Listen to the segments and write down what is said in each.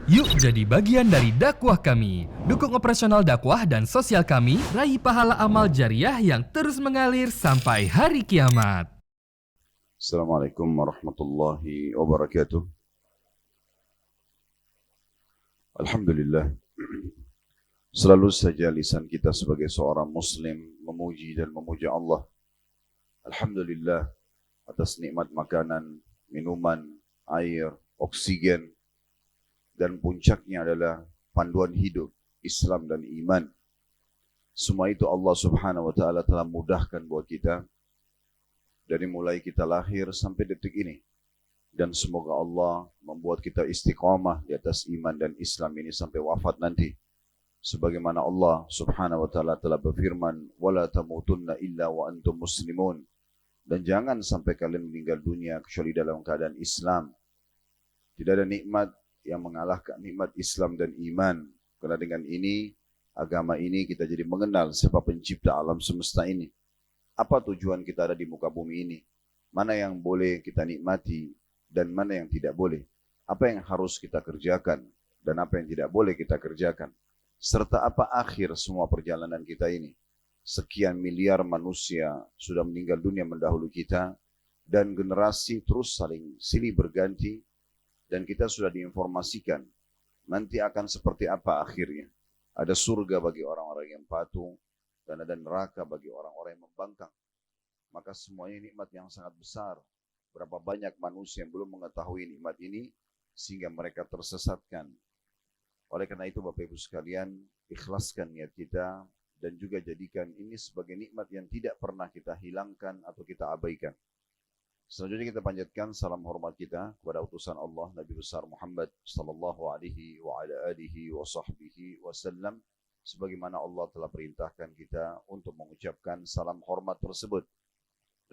Yuk jadi bagian dari dakwah kami. Dukung operasional dakwah dan sosial kami, raih pahala amal jariah yang terus mengalir sampai hari kiamat. Assalamualaikum warahmatullahi wabarakatuh. Alhamdulillah, selalu saja lisan kita sebagai seorang muslim memuji dan memuja Allah. Alhamdulillah atas nikmat makanan, minuman, air, oksigen, dan puncaknya adalah panduan hidup, Islam dan iman. Semua itu Allah Subhanahu wa taala telah mudahkan buat kita dari mulai kita lahir sampai detik ini. Dan semoga Allah membuat kita istiqamah di atas iman dan Islam ini sampai wafat nanti. Sebagaimana Allah Subhanahu wa taala telah berfirman, "Wala tamutunna illa wa antum muslimun." Dan jangan sampai kalian meninggal dunia kecuali dalam keadaan Islam. Tidak ada nikmat yang mengalahkan nikmat Islam dan iman. Karena dengan ini, agama ini kita jadi mengenal siapa pencipta alam semesta ini. Apa tujuan kita ada di muka bumi ini? Mana yang boleh kita nikmati dan mana yang tidak boleh? Apa yang harus kita kerjakan dan apa yang tidak boleh kita kerjakan? Serta apa akhir semua perjalanan kita ini? Sekian miliar manusia sudah meninggal dunia mendahulu kita dan generasi terus saling silih berganti dan kita sudah diinformasikan nanti akan seperti apa akhirnya. Ada surga bagi orang-orang yang patuh dan ada neraka bagi orang-orang yang membangkang. Maka semuanya nikmat yang sangat besar. Berapa banyak manusia yang belum mengetahui nikmat ini sehingga mereka tersesatkan. Oleh karena itu Bapak Ibu sekalian, ikhlaskan niat kita dan juga jadikan ini sebagai nikmat yang tidak pernah kita hilangkan atau kita abaikan. Selanjutnya kita panjatkan salam hormat kita kepada utusan Allah Nabi besar Muhammad sallallahu alaihi wa ala alihi wa sahbihi wasallam, sebagaimana Allah telah perintahkan kita untuk mengucapkan salam hormat tersebut.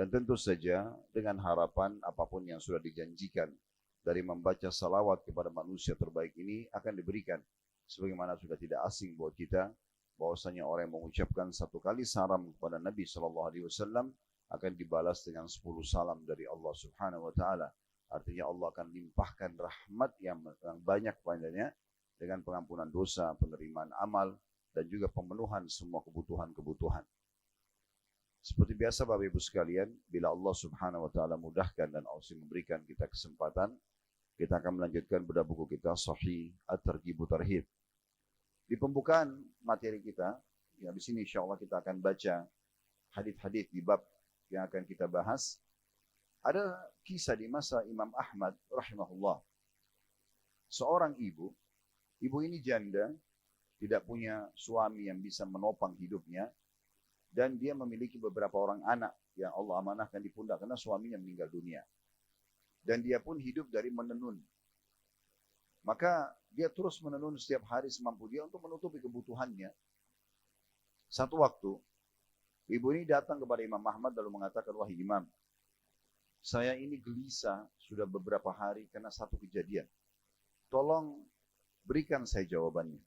Dan tentu saja dengan harapan apapun yang sudah dijanjikan dari membaca salawat kepada manusia terbaik ini akan diberikan. Sebagaimana sudah tidak asing buat kita bahwasanya orang yang mengucapkan satu kali salam kepada Nabi sallallahu alaihi wasallam akan dibalas dengan 10 salam dari Allah Subhanahu wa taala. Artinya Allah akan limpahkan rahmat yang banyak padanya dengan pengampunan dosa, penerimaan amal dan juga pemenuhan semua kebutuhan-kebutuhan. Seperti biasa Bapak Ibu sekalian, bila Allah Subhanahu wa taala mudahkan dan Allah memberikan kita kesempatan, kita akan melanjutkan bedah buku kita Sahih At-Targhib Tarhib. Di pembukaan materi kita, ya di sini insyaallah kita akan baca hadis-hadis di bab yang akan kita bahas. Ada kisah di masa Imam Ahmad rahimahullah. Seorang ibu ini janda, tidak punya suami yang bisa menopang hidupnya, dan dia memiliki beberapa orang anak yang Allah amanahkan di pundak karena suaminya meninggal dunia. Dan dia pun hidup dari menenun. Maka dia terus menenun setiap hari semampu dia untuk menutupi kebutuhannya. Satu waktu, ibu ini datang kepada Imam Ahmad lalu mengatakan, "Wahai Imam, saya ini gelisah sudah beberapa hari karena satu kejadian. Tolong berikan saya jawabannya."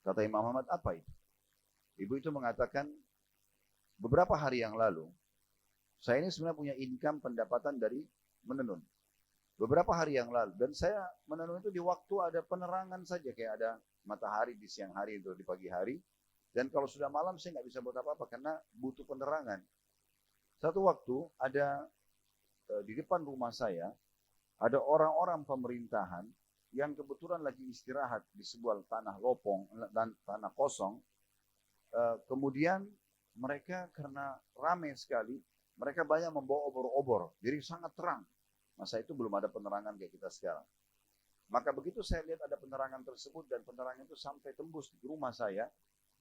Kata Imam Ahmad, "Apa itu?" Ibu itu mengatakan, "Beberapa hari yang lalu, saya ini sebenarnya punya income pendapatan dari menenun. Beberapa hari yang lalu, dan saya menenun itu di waktu ada penerangan saja, kayak ada matahari di siang hari atau di pagi hari. Dan kalau sudah malam saya nggak bisa buat apa-apa karena butuh penerangan. Satu waktu ada di depan rumah saya ada orang-orang pemerintahan yang kebetulan lagi istirahat di sebuah tanah lopong dan tanah kosong. Kemudian mereka karena ramai sekali, mereka banyak membawa obor-obor, jadi sangat terang. Masa itu belum ada penerangan kayak kita sekarang. Maka begitu saya lihat ada penerangan tersebut dan penerangan itu sampai tembus di rumah saya,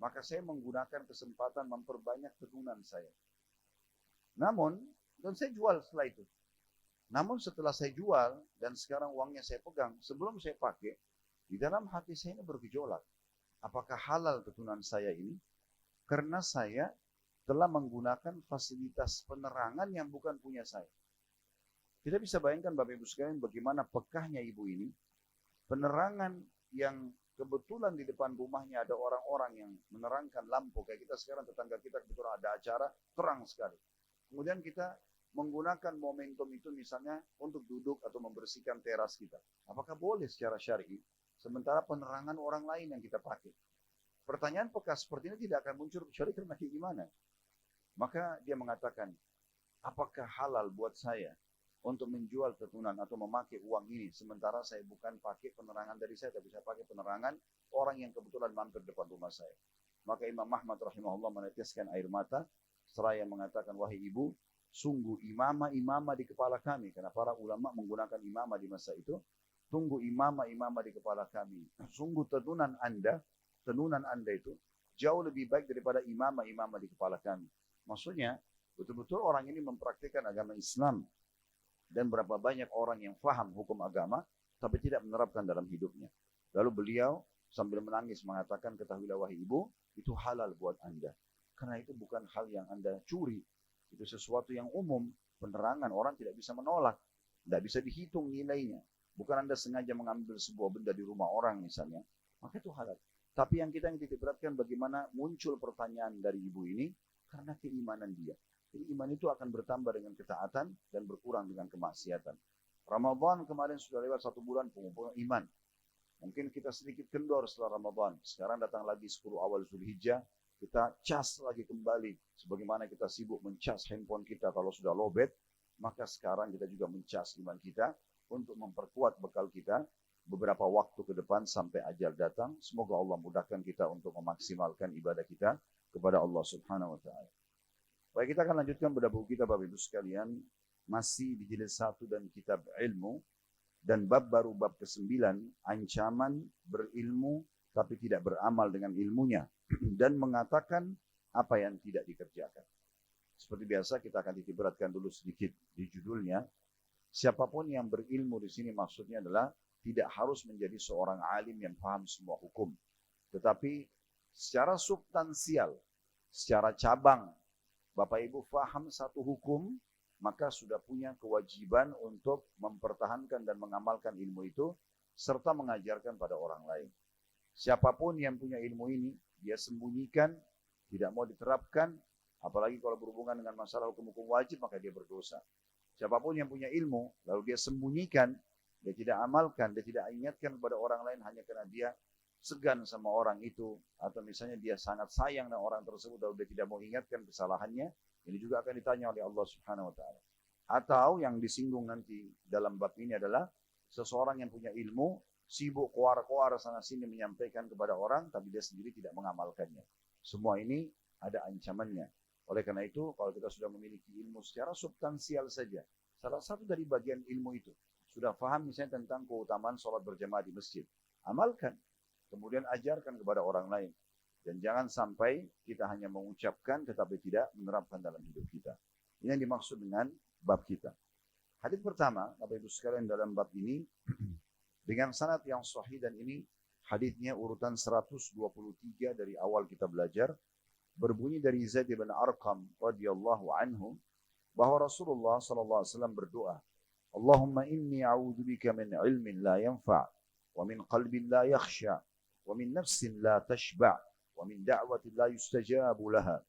maka saya menggunakan kesempatan memperbanyak tenunan saya. Dan saya jual setelah itu. Namun setelah saya jual dan sekarang uangnya saya pegang, sebelum saya pakai, di dalam hati saya ini bergejolak. Apakah halal tenunan saya ini? Karena saya telah menggunakan fasilitas penerangan yang bukan punya saya. Kita bisa bayangkan Bapak Ibu sekalian bagaimana pekahnya ibu ini. Penerangan yang kebetulan di depan rumahnya ada orang-orang yang menerangkan lampu. Kayak kita sekarang tetangga kita kebetulan ada acara, terang sekali. Kemudian kita menggunakan momentum itu misalnya untuk duduk atau membersihkan teras kita. Apakah boleh secara syar'i sementara penerangan orang lain yang kita pakai. Pertanyaan bekas seperti ini tidak akan muncul kecuali karena keimanan. Maka dia mengatakan, apakah halal buat saya untuk menjual ketunan atau memakai uang ini, sementara saya bukan pakai penerangan dari saya, tapi saya pakai penerangan orang yang kebetulan mampir depan rumah saya. Maka Imam Ahmad rahimahullah meneteskan air mata, seraya mengatakan, wahai ibu, sungguh imamah-imamah di kepala kami, karena para ulama menggunakan imamah di masa itu, tunggu imamah-imamah di kepala kami. Sungguh tenunan anda itu jauh lebih baik daripada imamah-imamah di kepala kami. Maksudnya, betul-betul orang ini mempraktikkan agama Islam. Dan berapa banyak orang yang faham hukum agama, tapi tidak menerapkan dalam hidupnya. Lalu beliau sambil menangis mengatakan, ketahuilah wahai ibu, itu halal buat anda. Karena itu bukan hal yang anda curi. Itu sesuatu yang umum, penerangan, orang tidak bisa menolak. Tidak bisa dihitung nilainya. Bukan anda sengaja mengambil sebuah benda di rumah orang misalnya, maka itu halal. Tapi yang kita beratkan bagaimana muncul pertanyaan dari ibu ini, karena keimanan dia. Jadi iman itu akan bertambah dengan ketaatan dan berkurang dengan kemaksiatan. Ramadan kemarin sudah lewat 1 bulan pengumpulan iman. Mungkin kita sedikit kendor setelah Ramadan. Sekarang datang lagi 10 awal Zulhijjah. Kita cas lagi kembali. Sebagaimana kita sibuk mencas handphone kita kalau sudah lowbat. Maka sekarang kita juga mencas iman kita untuk memperkuat bekal kita beberapa waktu ke depan sampai ajal datang. Semoga Allah mudahkan kita untuk memaksimalkan ibadah kita kepada Allah Subhanahu wa Ta'ala. Baik, kita akan lanjutkan pada buku kita Bapak Ibu sekalian, masih di jilid 1 dan kitab ilmu, dan bab baru bab ke-9, ancaman berilmu tapi tidak beramal dengan ilmunya, dan mengatakan apa yang tidak dikerjakan. Seperti biasa kita akan titik beratkan dulu sedikit di judulnya. Siapapun yang berilmu di sini maksudnya adalah tidak harus menjadi seorang alim yang paham semua hukum, tetapi secara substansial, secara cabang, Bapak Ibu faham satu hukum, maka sudah punya kewajiban untuk mempertahankan dan mengamalkan ilmu itu, serta mengajarkan pada orang lain. Siapapun yang punya ilmu ini, dia sembunyikan, tidak mau diterapkan, apalagi kalau berhubungan dengan masalah hukum-hukum wajib, maka dia berdosa. Siapapun yang punya ilmu, lalu dia sembunyikan, dia tidak amalkan, dia tidak ingatkan kepada orang lain hanya karena dia segan sama orang itu, atau misalnya dia sangat sayang dengan orang tersebut lalu dia tidak mau ingatkan kesalahannya, ini juga akan ditanya oleh Allah Subhanahu wa Ta'ala. Atau yang disinggung nanti dalam bab ini adalah seseorang yang punya ilmu sibuk koar-koar sana sini menyampaikan kepada orang tapi dia sendiri tidak mengamalkannya. Semua ini ada ancamannya. Oleh karena itu, kalau kita sudah memiliki ilmu secara substansial saja, salah satu dari bagian ilmu itu sudah paham misalnya tentang keutamaan sholat berjamaah di masjid, amalkan. Kemudian ajarkan kepada orang lain. Dan jangan sampai kita hanya mengucapkan tetapi tidak menerapkan dalam hidup kita. Ini yang dimaksud dengan bab kita. Hadis pertama, Bapak Ibu sekalian dalam bab ini, dengan sanad yang sahih, dan ini hadisnya urutan 123 dari awal kita belajar, berbunyi dari Zaid bin Arqam radhiyallahu anhu, bahwa Rasulullah SAW berdoa, Allahumma inni a'udzubika min ilmin la yanfa' wa min qalbin la yakhsha' wa min nafsin la tashba' wa min da'watin la yustajabu laha.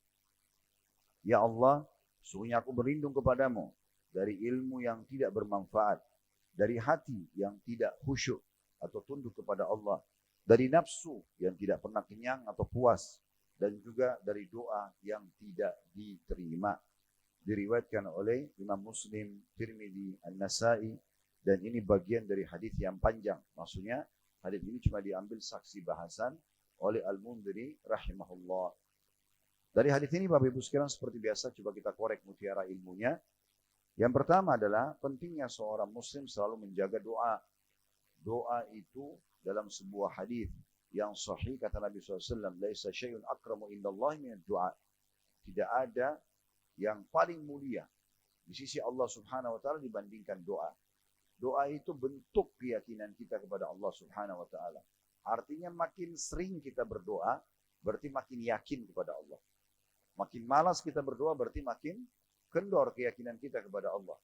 Ya Allah, sungguhnya aku berlindung kepadamu dari ilmu yang tidak bermanfaat, dari hati yang tidak khusyuk atau tunduk kepada Allah, dari nafsu yang tidak pernah kenyang atau puas, dan juga dari doa yang tidak diterima. Diriwayatkan oleh Imam Muslim, Tirmidzi, An-Nasa'i, dan ini bagian dari hadis yang panjang. Maksudnya hadis ini cuma diambil saksi bahasan oleh Al-Mundhiri rahimahullah. Dari hadis ini Bapak Ibu sekalian seperti biasa coba kita korek mutiara ilmunya. Yang pertama adalah pentingnya seorang muslim selalu menjaga doa. Doa itu dalam sebuah hadis yang sahih kata Nabi SAW, laisa syai'un akramu indallahi minad du'a. Tidak ada yang paling mulia di sisi Allah Subhanahu wa taala dibandingkan doa. Doa itu bentuk keyakinan kita kepada Allah Subhanahu wa taala. Artinya makin sering kita berdoa, berarti makin yakin kepada Allah. Makin malas kita berdoa, berarti makin kendor keyakinan kita kepada Allah.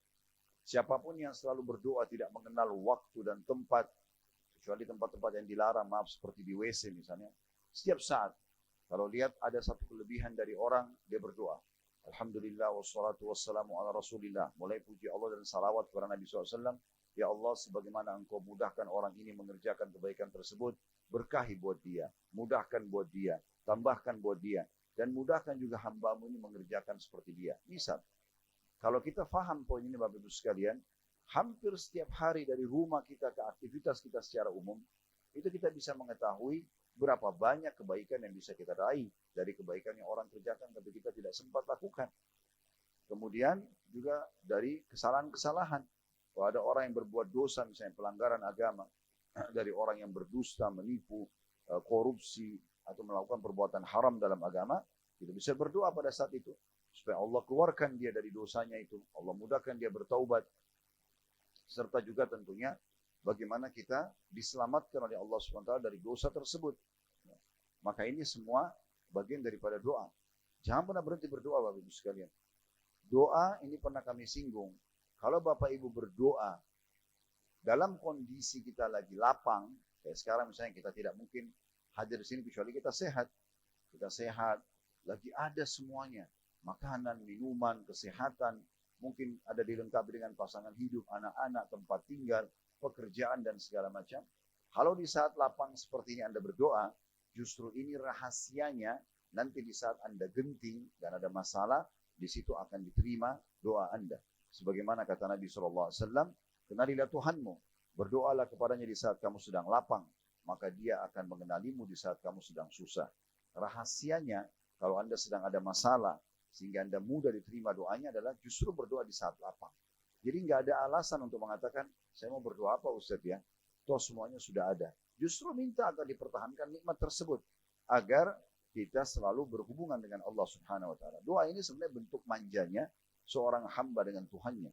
Siapapun yang selalu berdoa tidak mengenal waktu dan tempat, kecuali tempat-tempat yang dilarang, maaf seperti di WC misalnya, setiap saat, kalau lihat ada satu kelebihan dari orang, dia berdoa. Alhamdulillah wassalatu wassalamu ala rasulillah. Mulai puji Allah dan salawat kepada Nabi SAW, Ya Allah, sebagaimana Engkau mudahkan orang ini mengerjakan kebaikan tersebut, berkahi buat dia, mudahkan buat dia, tambahkan buat dia, dan mudahkan juga hamba-Mu ini mengerjakan seperti dia. Misal, kalau kita faham poin ini Bapak Ibu sekalian, hampir setiap hari dari rumah kita ke aktivitas kita secara umum, itu kita bisa mengetahui berapa banyak kebaikan yang bisa kita raih dari kebaikan yang orang kerjakan tapi kita tidak sempat lakukan. Kemudian juga dari kesalahan-kesalahan. Kalau ada orang yang berbuat dosa, misalnya pelanggaran agama, dari orang yang berdusta, menipu, korupsi, atau melakukan perbuatan haram dalam agama, kita bisa berdoa pada saat itu. Supaya Allah keluarkan dia dari dosanya itu. Allah mudahkan dia bertaubat. Serta juga tentunya bagaimana kita diselamatkan oleh Allah SWT dari dosa tersebut. Maka ini semua bagian daripada doa. Jangan pernah berhenti berdoa Bapak Ibu sekalian. Doa ini pernah kami singgung. Kalau Bapak Ibu berdoa dalam kondisi kita lagi lapang, kayak sekarang misalnya kita tidak mungkin hadir di sini kecuali kita sehat. Kita sehat, lagi ada semuanya. Makanan, minuman, kesehatan, mungkin ada dilengkapi dengan pasangan hidup, anak-anak, tempat tinggal, pekerjaan, dan segala macam. Kalau di saat lapang seperti ini Anda berdoa, justru ini rahasianya, nanti di saat Anda genting dan ada masalah, di situ akan diterima doa Anda. Sebagaimana kata Nabi SAW, kenalilah Tuhanmu, berdoalah kepadanya di saat kamu sedang lapang, maka dia akan mengenalimu di saat kamu sedang susah. Rahasianya, kalau Anda sedang ada masalah, sehingga Anda mudah diterima doanya adalah justru berdoa di saat lapang. Jadi nggak ada alasan untuk mengatakan, saya mau berdoa apa Ustaz ya? Toh semuanya sudah ada. Justru minta agar dipertahankan nikmat tersebut. Agar kita selalu berhubungan dengan Allah Subhanahu wa Ta'ala. Doa ini sebenarnya bentuk manjanya seorang hamba dengan Tuhannya.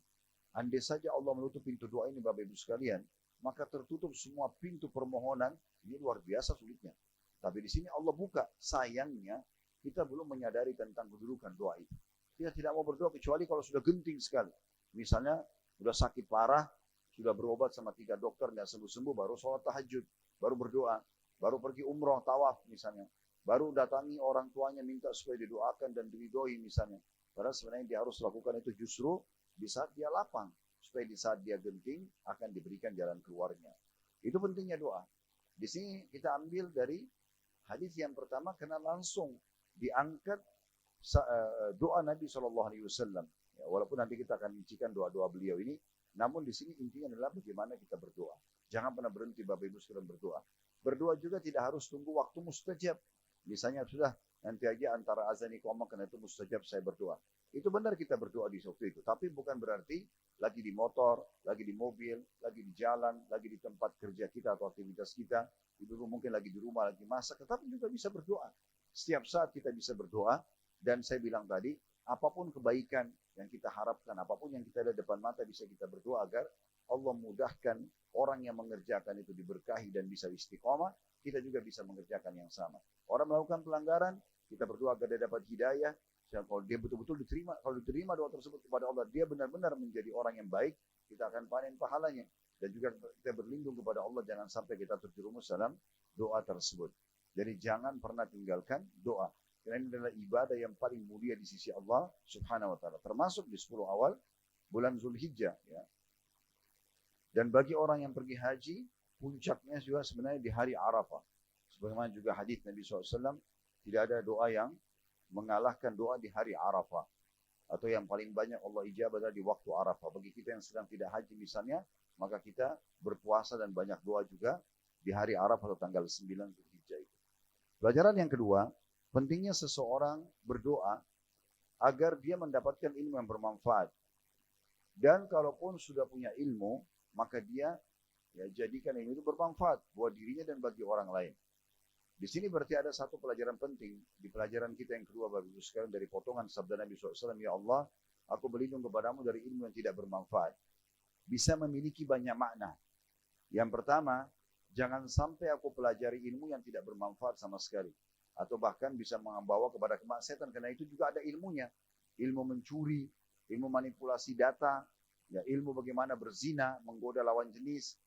Andai saja Allah menutup pintu doa ini Bapak Ibu sekalian, maka tertutup semua pintu permohonan. Ini luar biasa sulitnya. Tapi di sini Allah buka. Sayangnya kita belum menyadari tentang kedudukan doa itu. Kita tidak mau berdoa kecuali kalau sudah genting sekali. Misalnya sudah sakit parah, sudah berobat sama 3 dokter nggak sembuh-sembuh, baru sholat tahajud, baru berdoa, baru pergi umroh tawaf misalnya, baru datangi orang tuanya minta supaya didoakan dan diridhoi misalnya. Padahal sebenarnya dia harus lakukan itu justru di saat dia lapang. Supaya di saat dia genting akan diberikan jalan keluarnya. Itu pentingnya doa. Di sini kita ambil dari hadis yang pertama karena langsung diangkat doa Nabi SAW. Ya, walaupun nanti kita akan rincikan doa-doa beliau ini. Namun di sini intinya adalah bagaimana kita berdoa. Jangan pernah berhenti Bapak Ibu sekalian berdoa. Berdoa juga tidak harus tunggu waktu mustajab. Misalnya sudah nanti aja antara azan iqamah karena itu mustajab saya berdoa. Itu benar kita berdoa di waktu itu. Tapi bukan berarti lagi di motor, lagi di mobil, lagi di jalan, lagi di tempat kerja kita atau aktivitas kita. Itu mungkin lagi di rumah, lagi masak. Tetapi juga bisa berdoa. Setiap saat kita bisa berdoa. Dan saya bilang tadi, apapun kebaikan yang kita harapkan, apapun yang kita ada depan mata bisa kita berdoa agar Allah mudahkan orang yang mengerjakan itu diberkahi dan bisa istiqomah. Kita juga bisa mengerjakan yang sama. Orang melakukan pelanggaran, kita berdoa agar dia dapat hidayah. Kalau dia betul-betul diterima, kalau diterima doa tersebut kepada Allah, dia benar-benar menjadi orang yang baik, kita akan panen pahalanya. Dan juga kita berlindung kepada Allah, jangan sampai kita terjerumus dalam doa tersebut. Jadi jangan pernah tinggalkan doa. Karena ini adalah ibadah yang paling mulia di sisi Allah Subhanahu wa Ta'ala. Termasuk di 10 awal bulan Zulhijjah. Ya. Dan bagi orang yang pergi haji, puncaknya juga sebenarnya di hari Arafah. Sebagaimana juga hadis Nabi SAW, tidak ada doa yang mengalahkan doa di hari Arafah. Atau yang paling banyak Allah ijabah adalah di waktu Arafah. Bagi kita yang sedang tidak haji misalnya, maka kita berpuasa dan banyak doa juga di hari Arafah atau tanggal 9 Zulhijjah itu. Pelajaran yang kedua, pentingnya seseorang berdoa agar dia mendapatkan ilmu yang bermanfaat. Dan kalaupun sudah punya ilmu, maka dia jadikan ilmu itu bermanfaat buat dirinya dan bagi orang lain. Di sini berarti ada satu pelajaran penting di pelajaran kita yang kedua Bapak Ibu sekalian dari potongan sabda Nabi SAW, ya Allah, aku berlindung kepadamu dari ilmu yang tidak bermanfaat. Bisa memiliki banyak makna. Yang pertama, jangan sampai aku pelajari ilmu yang tidak bermanfaat sama sekali. Atau bahkan bisa membawa kepada kemaksiatan, karena itu juga ada ilmunya. Ilmu mencuri, ilmu manipulasi data, ya, ilmu bagaimana berzina, menggoda lawan jenis.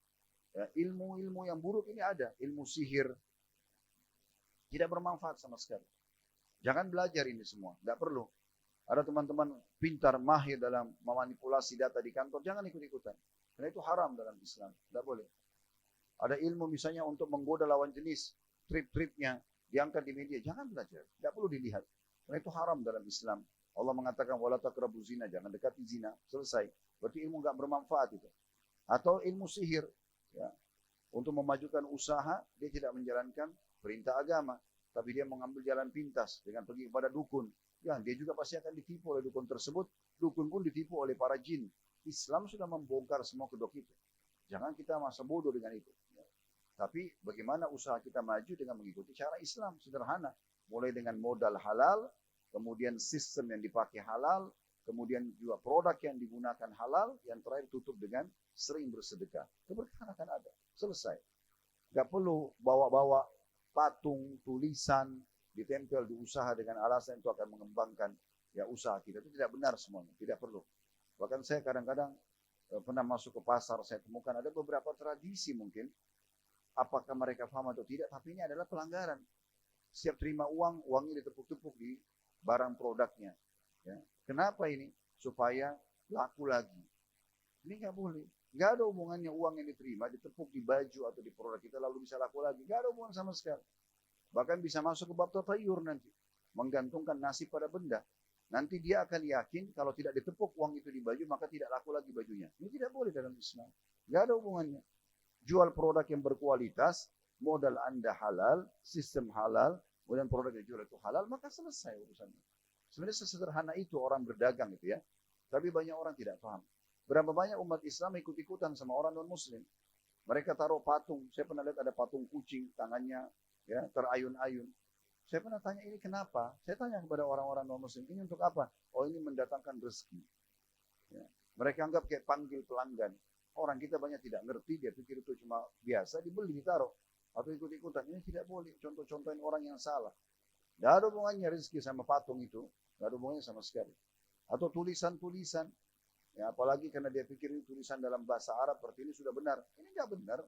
Ya, ilmu-ilmu yang buruk ini ada, ilmu sihir, tidak bermanfaat sama sekali. Jangan belajar ini semua, tidak perlu. Ada teman-teman pintar, mahir dalam memanipulasi data di kantor, jangan ikut-ikutan. Karena itu haram dalam Islam, tidak boleh. Ada ilmu misalnya untuk menggoda lawan jenis, trip-tripnya diangkat di media, jangan belajar, tidak perlu dilihat. Karena itu haram dalam Islam. Allah mengatakan, wala taqrabu zina, jangan dekati zina, selesai. Berarti ilmu nggak bermanfaat itu. Atau ilmu sihir, ya. Untuk memajukan usaha, dia tidak menjalankan perintah agama, tapi dia mengambil jalan pintas dengan pergi kepada dukun. Ya, dia juga pasti akan ditipu oleh dukun tersebut. Dukun pun ditipu oleh para jin. Islam sudah membongkar semua kedok itu. Jangan kita masa bodoh dengan itu. Ya. Tapi bagaimana usaha kita maju dengan mengikuti cara Islam sederhana. Mulai dengan modal halal, kemudian sistem yang dipakai halal, kemudian juga produk yang digunakan halal, yang terakhir tutup dengan sering bersedekah. Keberkahan akan ada. Selesai. Gak perlu bawa-bawa patung, tulisan, ditempel di usaha dengan alasan itu akan mengembangkan ya usaha kita. Itu tidak benar semuanya, tidak perlu. Bahkan saya kadang-kadang pernah masuk ke pasar, saya temukan ada beberapa tradisi mungkin, apakah mereka paham atau tidak, tapi ini adalah pelanggaran. Setiap terima uang, uangnya ditepuk-tepuk di barang produknya. Ya. Kenapa ini? Supaya laku lagi. Ini nggak boleh. Nggak ada hubungannya uang yang diterima, ditepuk di baju atau di produk kita lalu bisa laku lagi. Nggak ada hubungan sama sekali. Bahkan bisa masuk ke bab tatayur nanti. Menggantungkan nasib pada benda. Nanti dia akan yakin kalau tidak ditepuk uang itu di baju, maka tidak laku lagi bajunya. Ini tidak boleh dalam Islam. Nggak ada hubungannya. Jual produk yang berkualitas, modal Anda halal, sistem halal, kemudian produk yang jual itu halal, maka selesai urusannya. Sebenarnya sesederhana itu orang berdagang itu ya. Tapi banyak orang tidak paham. Berapa banyak umat Islam ikut-ikutan sama orang non-muslim. Mereka taruh patung. Saya pernah lihat ada patung kucing, tangannya ya terayun-ayun. Saya pernah tanya ini kenapa? Saya tanya kepada orang-orang non-muslim, ini untuk apa? Oh ini mendatangkan rezeki. Ya. Mereka anggap kayak panggil pelanggan. Orang kita banyak tidak ngerti, dia pikir itu cuma biasa, dibeli, ditaruh. Atau ikut-ikutan. Ini tidak boleh. Contoh-contohin orang yang salah. Tidak ada hubungannya rezeki sama patung itu. Tidak ada hubungannya sama sekali. Atau tulisan-tulisan. Ya, apalagi karena dia pikir ini tulisan dalam bahasa Arab, berarti ini sudah benar. Ini nggak benar.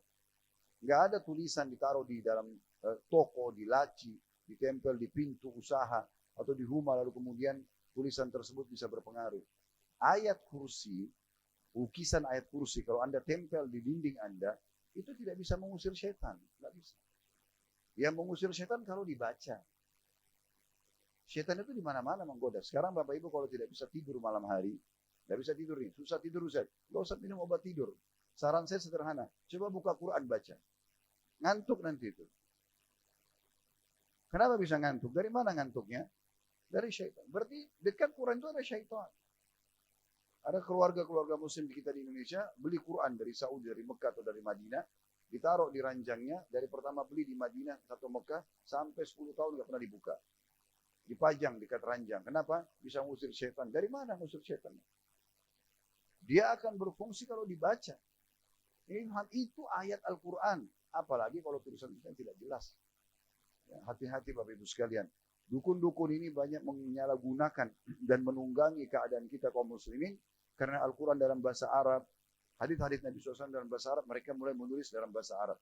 Nggak ada tulisan ditaruh di dalam toko, di laci, ditempel di pintu usaha, atau di rumah, lalu kemudian tulisan tersebut bisa berpengaruh. Ayat kursi, lukisan ayat kursi, kalau Anda tempel di dinding Anda, itu tidak bisa mengusir setan. Nggak bisa. Yang mengusir setan kalau dibaca. Setan itu di mana-mana menggoda. Sekarang Bapak Ibu kalau tidak bisa tidur malam hari, tidak bisa tidur nih, susah tidur Ustaz. Nggak usah minum obat tidur. Saran saya sederhana, coba buka Quran baca. Ngantuk nanti itu. Kenapa bisa ngantuk? Dari mana ngantuknya? Dari syaitan. Berarti dekat Quran itu ada syaitan. Ada keluarga-keluarga muslim di kita di Indonesia, beli Quran dari Saudi, dari Mekah atau dari Madinah, ditaruh di ranjangnya, dari pertama beli di Madinah atau Mekah, sampai 10 tahun nggak pernah dibuka. Dipajang dekat ranjang. Kenapa? Bisa ngusir syaitan. Dari mana ngusir syaitan? Dia akan berfungsi kalau dibaca. Itu ayat Al-Quran. Apalagi kalau tulisan kita tidak jelas. Ya, hati-hati Bapak Ibu sekalian. Dukun-dukun ini banyak menyalahgunakan dan menunggangi keadaan kita kaum muslimin. Karena Al-Quran dalam bahasa Arab. Hadis-hadis Nabi SAW dalam bahasa Arab. Mereka mulai menulis dalam bahasa Arab.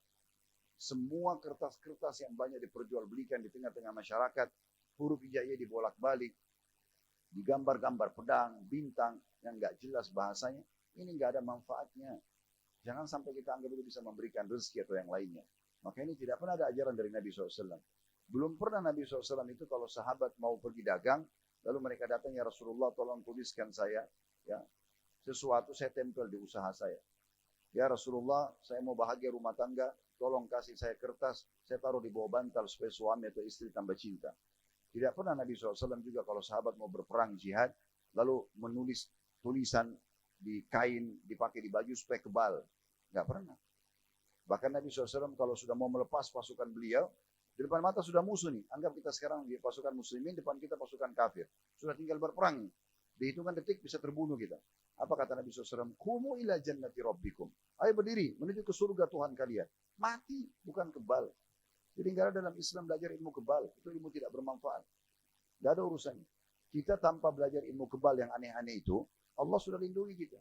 Semua kertas-kertas yang banyak diperjualbelikan di tengah-tengah masyarakat. Huruf hijaiyah dibolak-balik. Digambar-gambar pedang, bintang. Yang nggak jelas bahasanya. Ini nggak ada manfaatnya. Jangan sampai kita anggap itu bisa memberikan rezeki atau yang lainnya. Maka ini tidak pernah ada ajaran dari Nabi SAW. Belum pernah Nabi SAW itu kalau sahabat mau pergi dagang, lalu mereka datang, ya Rasulullah tolong tuliskan saya, ya sesuatu saya tempel di usaha saya. Ya Rasulullah, saya mau bahagia rumah tangga, tolong kasih saya kertas, saya taruh di bawah bantal supaya suami atau istri tambah cinta. Tidak pernah Nabi SAW juga kalau sahabat mau berperang jihad, lalu menulis tulisan di kain, dipakai di baju supaya kebal. Nggak pernah. Bahkan Nabi SAW kalau sudah mau melepas pasukan beliau, di depan mata sudah musuh nih. Anggap kita sekarang di pasukan muslimin, depan kita pasukan kafir. Sudah tinggal berperang. Di hitungan detik bisa terbunuh kita. Apa kata Nabi SAW? Kumu ila jannati rabbikum. Ayo berdiri, menuju ke surga Tuhan kalian. Mati, bukan kebal. Jadi nggak ada dalam Islam belajar ilmu kebal. Itu ilmu tidak bermanfaat. Nggak ada urusannya. Kita tanpa belajar ilmu kebal yang aneh-aneh itu, Allah sudah lindungi kita.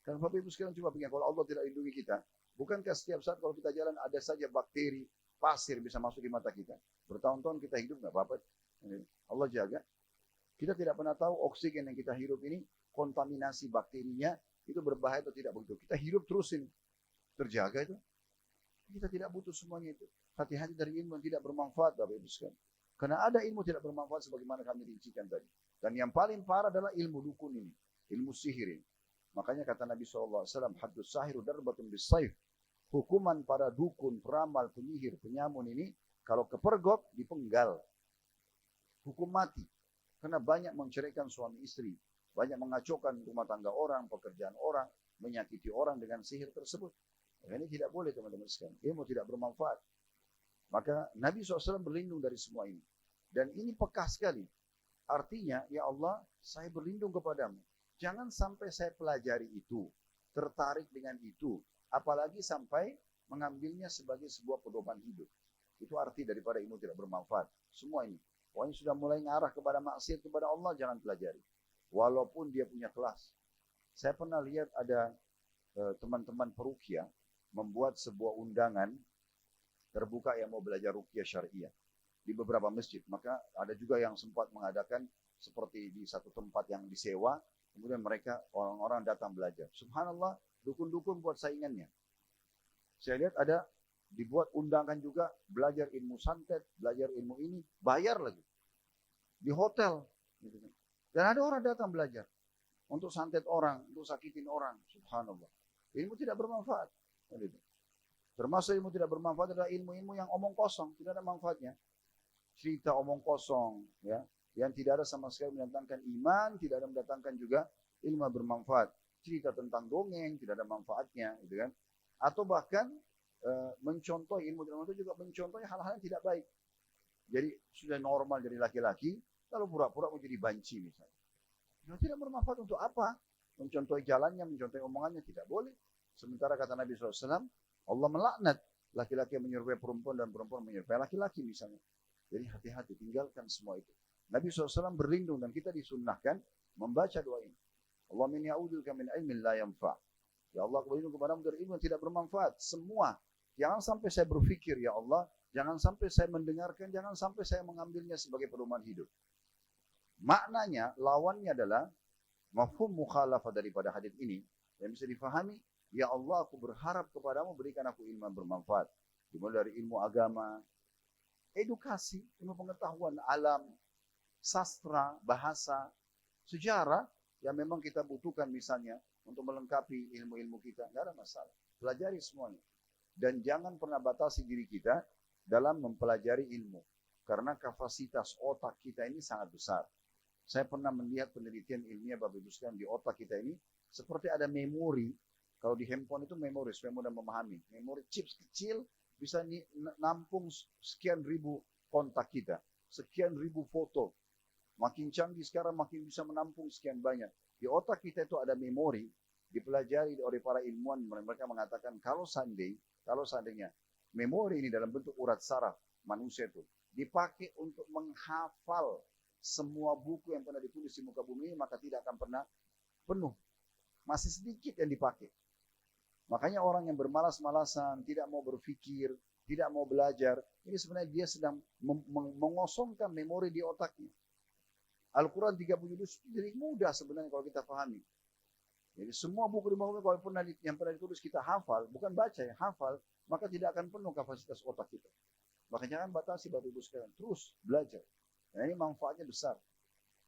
Karena Bapak Ibu sekalian coba pikir, kalau Allah tidak lindungi kita, bukankah setiap saat kalau kita jalan ada saja bakteri, pasir bisa masuk di mata kita. Bertahun-tahun kita hidup nggak apa-apa. Allah jaga. Kita tidak pernah tahu oksigen yang kita hirup ini, kontaminasi bakterinya, itu berbahaya atau tidak begitu. Kita hirup terusin, terjaga itu. Kita tidak butuh semuanya itu. Hati-hati dari ilmu yang tidak bermanfaat, Bapak Ibu sekalian. Karena ada ilmu tidak bermanfaat sebagaimana kami rincikan tadi. Dan yang paling parah adalah ilmu dukun ini, ilmu sihir ini. Makanya kata Nabi SAW, haddus sahiru darbatun bisayf. Hukuman para dukun, peramal, penyihir, penyamun ini, kalau kepergok, dipenggal. Hukum mati. Karena banyak menceraikan suami istri. Banyak mengacaukan rumah tangga orang, pekerjaan orang, menyakiti orang dengan sihir tersebut. Ini tidak boleh teman-teman sekalian. Ilmu tidak bermanfaat. Maka Nabi SAW berlindung dari semua ini. Dan ini pekah sekali. Artinya, ya Allah, saya berlindung kepadamu. Jangan sampai saya pelajari itu. Tertarik dengan itu. Apalagi sampai mengambilnya sebagai sebuah pedoman hidup. Itu arti daripada ilmu tidak bermanfaat. Semua ini. Pokoknya sudah mulai ngarah kepada maksiat kepada Allah, jangan pelajari. Walaupun dia punya kelas. Saya pernah lihat ada teman-teman peruqyah membuat sebuah undangan terbuka yang mau belajar ruqyah syariah di beberapa masjid. Maka ada juga yang sempat mengadakan seperti di satu tempat yang disewa, kemudian mereka orang-orang datang belajar. Subhanallah, dukun-dukun buat saingannya. Saya lihat ada dibuat undangan juga, belajar ilmu santet, belajar ilmu ini, bayar lagi. Di hotel. Dan ada orang datang belajar. Untuk santet orang, untuk sakitin orang. Subhanallah. Ilmu tidak bermanfaat. Termasuk ilmu tidak bermanfaat adalah ilmu-ilmu yang omong kosong. Tidak ada manfaatnya. Cerita omong kosong. Ya, yang tidak ada sama sekali mendatangkan iman, tidak ada mendatangkan juga ilmu bermanfaat. Cerita tentang dongeng, tidak ada manfaatnya. Gitu kan? Atau bahkan mencontoh ilmu itu juga mencontoh hal-hal yang tidak baik. Jadi sudah normal dari laki-laki, lalu pura-pura mau jadi banci misalnya. Ya, tidak bermanfaat untuk apa? Mencontohi jalannya, mencontohi omongannya, tidak boleh. Sementara kata Nabi SAW, Allah melaknat laki-laki yang menyerupai perempuan dan perempuan menyerupai laki-laki misalnya. Jadi hati-hati, tinggalkan semua itu. Nabi SAW berlindung dan kita disunnahkan membaca doa ini. Allahumma inni a'udzubika min ilmin la yanfa'. Ya Allah, aku berlindung kepadamu dari ilmu yang tidak bermanfaat. Semua. Jangan sampai saya berpikir, ya Allah, jangan sampai saya mendengarkan, jangan sampai saya mengambilnya sebagai pedoman hidup. Maknanya, lawannya adalah mafhum mukhalafah daripada hadis ini yang bisa difahami, ya Allah, aku berharap kepadamu berikan aku ilmu yang bermanfaat. Dimulai dari ilmu agama, edukasi, ilmu pengetahuan alam, sastra, bahasa, sejarah yang memang kita butuhkan misalnya untuk melengkapi ilmu-ilmu kita, nggak ada masalah. Pelajari semuanya. Dan jangan pernah batasi diri kita dalam mempelajari ilmu. Karena kapasitas otak kita ini sangat besar. Saya pernah melihat penelitian ilmiah Bapak Ibu sekalian di otak kita ini seperti ada memori. Kalau di handphone itu memori, supaya mudah memahami. Memori chips kecil bisa nampung sekian ribu kontak kita. Sekian ribu foto. Makin canggih sekarang makin bisa menampung sekian banyak. Di otak kita itu ada memori. Dipelajari oleh para ilmuwan. Mereka mengatakan kalau seandainya memori ini dalam bentuk urat saraf manusia itu dipakai untuk menghafal semua buku yang pernah ditulis di muka bumi ini, maka tidak akan pernah penuh. Masih sedikit yang dipakai. Makanya orang yang bermalas-malasan, tidak mau berpikir, tidak mau belajar, ini sebenarnya dia sedang mengosongkan memori di otaknya. Al-Quran 30 juz jadi mudah sebenarnya kalau kita pahami. Jadi semua buku di muka bumi kalau yang pernah ditulis kita hafal, bukan baca ya, hafal, maka tidak akan penuh kapasitas otak kita. Maka jangan batasi Bapak Ibu sekalian, terus belajar. Nah ini manfaatnya besar.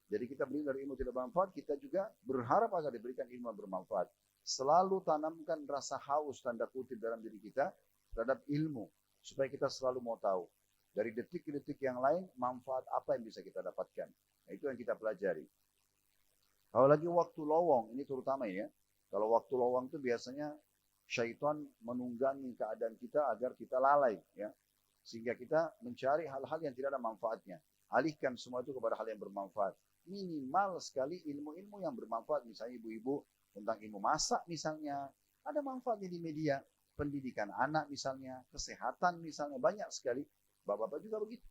Jadi kita beli dari ilmu tidak bermanfaat, kita juga berharap agar diberikan ilmu yang bermanfaat. Selalu tanamkan rasa haus tanda kutip dalam diri kita terhadap ilmu. Supaya kita selalu mau tahu. Dari detik ke detik yang lain, manfaat apa yang bisa kita dapatkan. Nah, itu yang kita pelajari. Kalau lagi waktu lowong, ini terutama ya. Kalau waktu lowong itu biasanya syaitan menunggangi keadaan kita agar kita lalai. Ya. Sehingga kita mencari hal-hal yang tidak ada manfaatnya. Alihkan semua itu kepada hal yang bermanfaat. Minimal sekali ilmu-ilmu yang bermanfaat. Misalnya ibu-ibu tentang ilmu masak misalnya. Ada manfaatnya di media. Pendidikan anak misalnya. Kesehatan misalnya. Banyak sekali. Bapak-bapak juga begitu.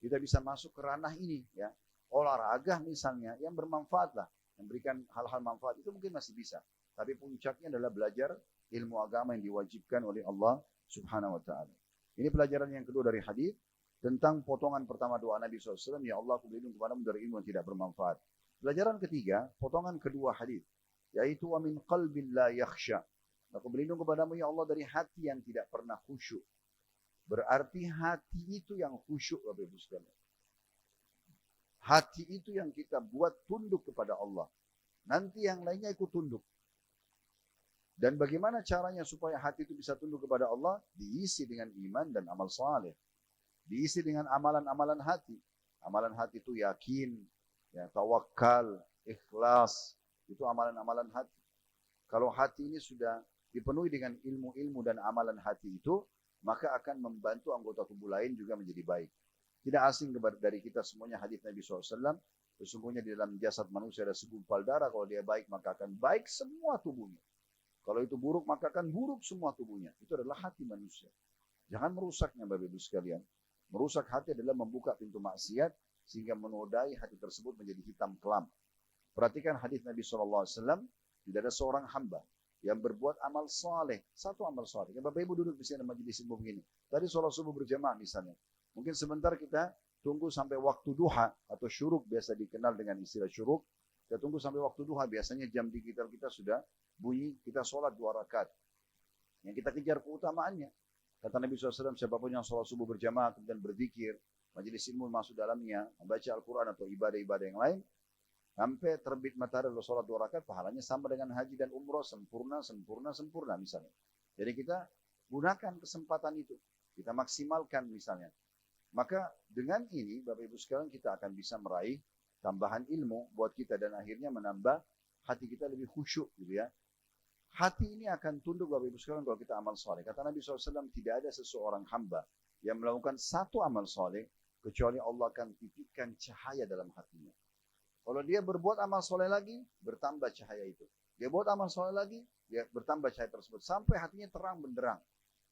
Kita bisa masuk ke ranah ini. Ya. Olahraga misalnya. Yang bermanfaat lah. Memberikan hal-hal manfaat. Itu mungkin masih bisa. Tapi puncaknya adalah belajar ilmu agama yang diwajibkan oleh Allah Subhanahu wa ta'ala. Ini pelajaran yang kedua dari hadis. tentang potongan pertama doa Nabi SAW, ya Allah aku berlindung kepadamu dari ilmu yang tidak bermanfaat. Pelajaran ketiga, potongan kedua hadis, yaitu wa min qalbin la yakhsha. Aku berlindung kepadamu ya Allah dari hati yang tidak pernah khusyuk. Berarti hati itu yang khusyuk, Bapak Ibu sekalian. Hati itu yang kita buat tunduk kepada Allah. Nanti yang lainnya ikut tunduk. Dan bagaimana caranya supaya hati itu bisa tunduk kepada Allah? Diisi dengan iman dan amal saleh. Diisi dengan amalan-amalan hati. Amalan hati itu yakin, ya, tawakal, ikhlas. Itu amalan-amalan hati. Kalau hati ini sudah dipenuhi dengan ilmu-ilmu dan amalan hati itu, maka akan membantu anggota tubuh lain juga menjadi baik. Tidak asing dari kita semuanya hadis Nabi SAW, sesungguhnya di dalam jasad manusia ada segumpal darah, kalau dia baik maka akan baik semua tubuhnya. Kalau itu buruk maka akan buruk semua tubuhnya. Itu adalah hati manusia. Jangan merusaknya Bapak Ibu sekalian. Merusak hati adalah membuka pintu maksiat sehingga menodai hati tersebut menjadi hitam kelam. Perhatikan hadis Nabi SAW, tidak ada seorang hamba yang berbuat amal saleh, satu amal saleh. Bapak Ibu duduk di sini majelis ilmu begini. Tadi sholat subuh berjamaah misalnya. Mungkin sebentar kita tunggu sampai waktu duha atau syuruk, biasa dikenal dengan istilah syuruk. Kita tunggu sampai waktu duha, biasanya jam digital kita sudah bunyi, kita sholat 2 rakaat. Yang kita kejar keutamaannya. Kata Nabi SAW, siapapun yang sholat subuh berjamaah kemudian berzikir, majelis ilmu masuk dalamnya, membaca Al-Quran atau ibadah-ibadah yang lain, sampai terbit matahari lalu sholat 2 rakaat, pahalanya sama dengan haji dan umroh, sempurna misalnya. Jadi kita gunakan kesempatan itu, kita maksimalkan misalnya. Maka dengan ini Bapak Ibu sekalian kita akan bisa meraih tambahan ilmu buat kita dan akhirnya menambah hati kita lebih khusyuk gitu ya. Hati ini akan tunduk Bapak Ibu sekalian kalau kita amal soleh. Kata Nabi SAW, tidak ada seseorang hamba yang melakukan satu amal soleh kecuali Allah akan titipkan cahaya dalam hatinya. Kalau dia berbuat amal soleh lagi, bertambah cahaya itu. Dia buat amal soleh lagi, dia bertambah cahaya tersebut. Sampai hatinya terang benderang.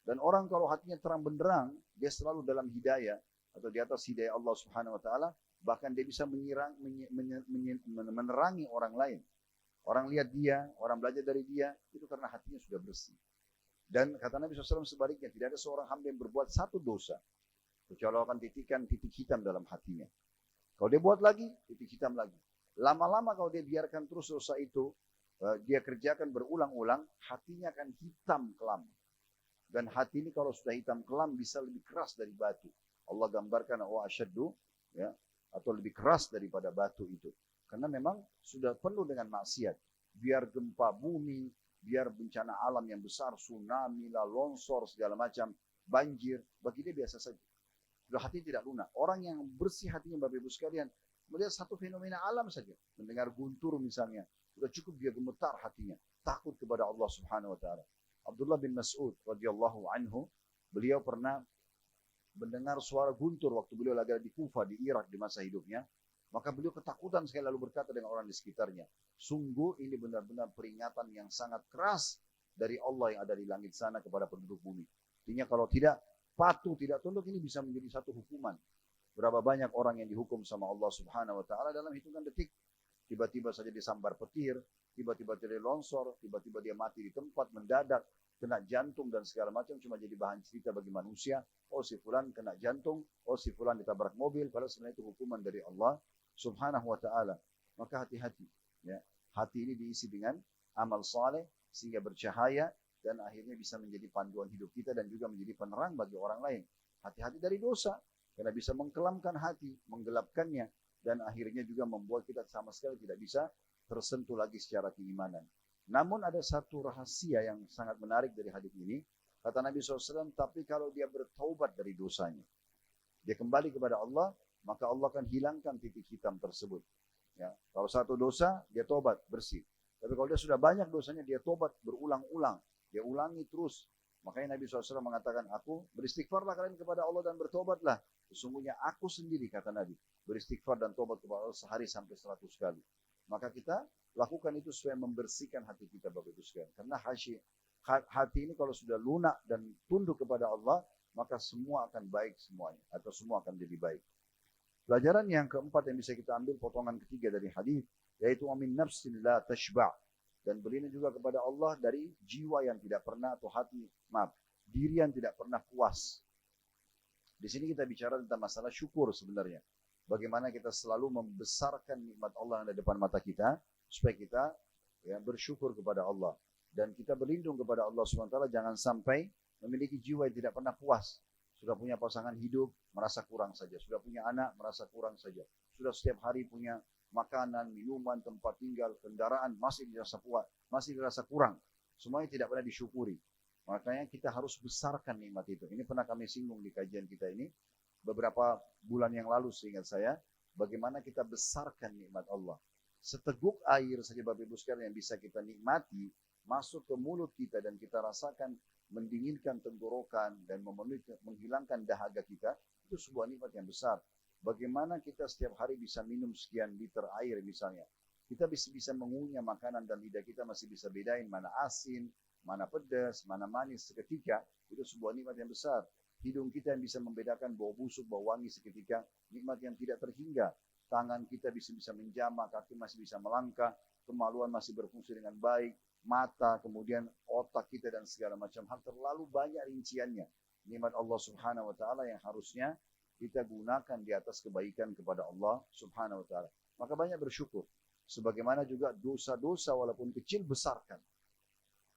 Dan orang kalau hatinya terang benderang, dia selalu dalam hidayah atau di atas hidayah Allah Subhanahu Wa Taala. Bahkan dia bisa menerangi orang lain. Orang lihat dia, orang belajar dari dia, itu karena hatinya sudah bersih. Dan kata Nabi SAW sebaliknya, tidak ada seorang hamba yang berbuat satu dosa, kecuali Allah akan titikkan titik hitam dalam hatinya. Kalau dia buat lagi, titik hitam lagi. Lama-lama kalau dia biarkan terus dosa itu, dia kerjakan berulang-ulang, hatinya akan hitam kelam. Dan hati ini kalau sudah hitam kelam bisa lebih keras dari batu. Allah gambarkan wa asyaddu, ya, atau lebih keras daripada batu itu. Karena memang sudah penuh dengan maksiat. Biar gempa bumi, biar bencana alam yang besar, tsunami lah, longsor, segala macam, banjir, bagi dia biasa saja. Sudah hati tidak lunak. Orang yang bersih hatinya Bapak Ibu sekalian, melihat satu fenomena alam saja, mendengar guntur misalnya, sudah cukup dia gemetar hatinya, takut kepada Allah Subhanahu Wa Taala. Abdullah bin Mas'ud radhiyallahu anhu, beliau pernah mendengar suara guntur waktu beliau lagi di Kufah di Irak di masa hidupnya, maka beliau ketakutan sekali lalu berkata dengan orang di sekitarnya, sungguh ini benar-benar peringatan yang sangat keras dari Allah yang ada di langit sana kepada penduduk bumi. Artinya kalau tidak patuh, tidak tunduk, ini bisa menjadi satu hukuman. Berapa banyak orang yang dihukum sama Allah Subhanahu Wa Taala dalam hitungan detik. Tiba-tiba saja disambar petir, tiba-tiba dia longsor, tiba-tiba dia mati di tempat mendadak, kena jantung dan segala macam, cuma jadi bahan cerita bagi manusia. Oh si fulan kena jantung, oh si fulan ditabrak mobil, padahal sebenarnya itu hukuman dari Allah Subhanahu Wa Taala. Maka hati-hati, ya. Hati ini diisi dengan amal saleh sehingga bercahaya dan akhirnya bisa menjadi panduan hidup kita dan juga menjadi penerang bagi orang lain. Hati-hati dari dosa, karena bisa mengkelamkan hati, menggelapkannya, dan akhirnya juga membuat kita sama sekali tidak bisa tersentuh lagi secara keimanan. Namun ada satu rahasia yang sangat menarik dari hadis ini. Kata Nabi SAW, tapi kalau dia bertaubat dari dosanya, dia kembali kepada Allah, maka Allah akan hilangkan titik hitam tersebut. Ya, kalau satu dosa, dia tobat, bersih. Tapi kalau dia sudah banyak dosanya, dia tobat berulang-ulang. Dia ulangi terus. Makanya Nabi SAW mengatakan, aku beristighfarlah kalian kepada Allah dan bertobatlah. Sesungguhnya aku sendiri, kata Nabi, beristighfar dan tobat kepada Allah sehari sampai 100 kali. Maka kita lakukan itu supaya membersihkan hati kita Bapak Ibu sekalian. Karena hati ini kalau sudah lunak dan tunduk kepada Allah, maka semua akan baik semuanya. Atau semua akan jadi baik. Pelajaran yang keempat yang bisa kita ambil, potongan ketiga dari hadis, yaitu amin nafsin la tashba'. Dan berlindung juga kepada Allah dari jiwa yang tidak pernah, atau hati, diri yang tidak pernah puas. Di sini kita bicara tentang masalah syukur sebenarnya. Bagaimana kita selalu membesarkan nikmat Allah yang ada di depan mata kita, supaya kita ya, bersyukur kepada Allah. Dan kita berlindung kepada Allah SWT, jangan sampai memiliki jiwa yang tidak pernah puas. Sudah punya pasangan hidup, merasa kurang saja. Sudah punya anak, merasa kurang saja. Sudah setiap hari punya makanan, minuman, tempat tinggal, kendaraan, masih dirasa puas, masih dirasa kurang. Semuanya tidak pernah disyukuri. Makanya kita harus besarkan nikmat itu. Ini pernah kami singgung di kajian kita ini. Beberapa bulan yang lalu seingat saya, bagaimana kita besarkan nikmat Allah. Seteguk air saja Bapak Ibu sekalian yang bisa kita nikmati, masuk ke mulut kita dan kita rasakan mendinginkan tenggorokan dan menghilangkan dahaga kita, itu sebuah nikmat yang besar. Bagaimana kita setiap hari bisa minum sekian liter air misalnya. Kita bisa mengunyah makanan dan lidah kita masih bisa bedain mana asin, mana pedas, mana manis seketika. Itu sebuah nikmat yang besar. Hidung kita yang bisa membedakan bau busuk, bau wangi seketika. Nikmat yang tidak terhingga. Tangan kita bisa menjamah, kaki masih bisa melangkah, kemaluan masih berfungsi dengan baik. Mata, kemudian otak kita dan segala macam hal, terlalu banyak rinciannya. Nikmat Allah Subhanahu wa taala yang harusnya kita gunakan di atas kebaikan kepada Allah Subhanahu wa taala. Maka banyak bersyukur. Sebagaimana juga dosa-dosa walaupun kecil besarkan.